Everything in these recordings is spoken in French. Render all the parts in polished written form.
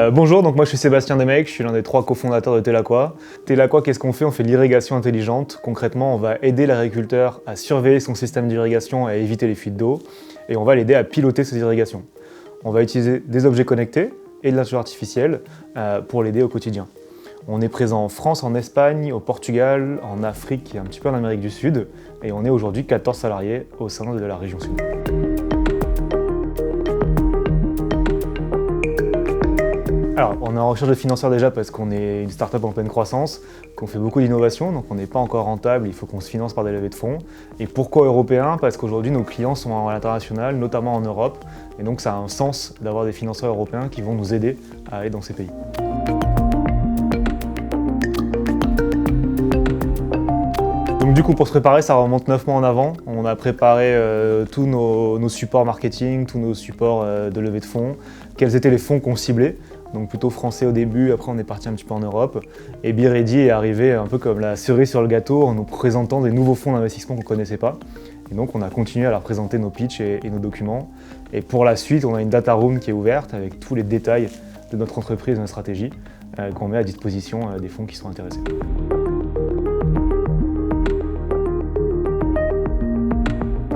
Bonjour, donc moi je suis Sébastien Demecq, je suis l'un des 3 cofondateurs de Telaqua. Telaqua, qu'est-ce qu'on fait? On fait de l'irrigation intelligente. Concrètement, on va aider l'agriculteur à surveiller son système d'irrigation et à éviter les fuites d'eau. Et on va l'aider à piloter ses irrigations. On va utiliser des objets connectés et de l'intelligence artificielle pour l'aider au quotidien. On est présent en France, en Espagne, au Portugal, en Afrique et un petit peu en Amérique du Sud. Et on est aujourd'hui 14 salariés au sein de la région Sud. Alors, on est en recherche de financeurs déjà parce qu'on est une start-up en pleine croissance, qu'on fait beaucoup d'innovation, donc on n'est pas encore rentable, il faut qu'on se finance par des levées de fonds. Et pourquoi européen? Parce qu'aujourd'hui nos clients sont à l'international, notamment en Europe, et donc ça a un sens d'avoir des financeurs européens qui vont nous aider à aller dans ces pays. Donc du coup, pour se préparer, ça remonte 9 mois en avant. On a préparé tous nos supports marketing, tous nos supports de levée de fonds, quels étaient les fonds qu'on ciblait. Donc plutôt français au début, après on est parti un petit peu en Europe. Et BeReady est arrivé un peu comme la cerise sur le gâteau en nous présentant des nouveaux fonds d'investissement qu'on ne connaissait pas. Et donc on a continué à leur présenter nos pitchs et nos documents. Et pour la suite, on a une data room qui est ouverte avec tous les détails de notre entreprise et de notre stratégie qu'on met à disposition des fonds qui sont intéressés.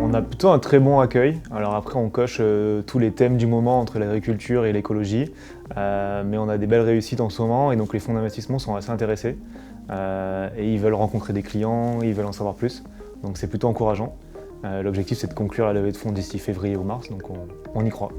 On a plutôt un très bon accueil. Alors après, on coche tous les thèmes du moment entre l'agriculture et l'écologie, mais on a des belles réussites en ce moment et donc les fonds d'investissement sont assez intéressés et ils veulent rencontrer des clients, ils veulent en savoir plus. Donc c'est plutôt encourageant. L'objectif, c'est de conclure la levée de fonds d'ici février ou mars, donc on y croit.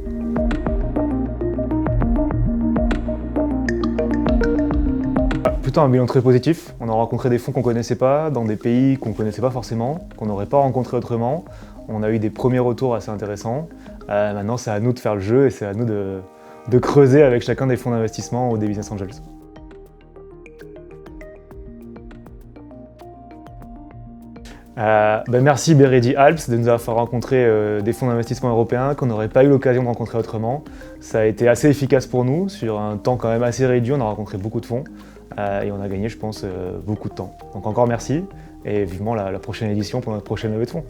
Plutôt un bilan très positif. On a rencontré des fonds qu'on ne connaissait pas, dans des pays qu'on ne connaissait pas forcément, qu'on n'aurait pas rencontré autrement. On a eu des premiers retours assez intéressants. Maintenant, c'est à nous de faire le jeu et c'est à nous de creuser avec chacun des fonds d'investissement ou des business angels. Merci BeReady Alps de nous avoir fait rencontrer des fonds d'investissement européens qu'on n'aurait pas eu l'occasion de rencontrer autrement. Ça a été assez efficace pour nous, sur un temps quand même assez réduit, on a rencontré beaucoup de fonds et on a gagné, je pense, beaucoup de temps. Donc encore merci et vivement la prochaine édition pour notre prochaine levée de fonds.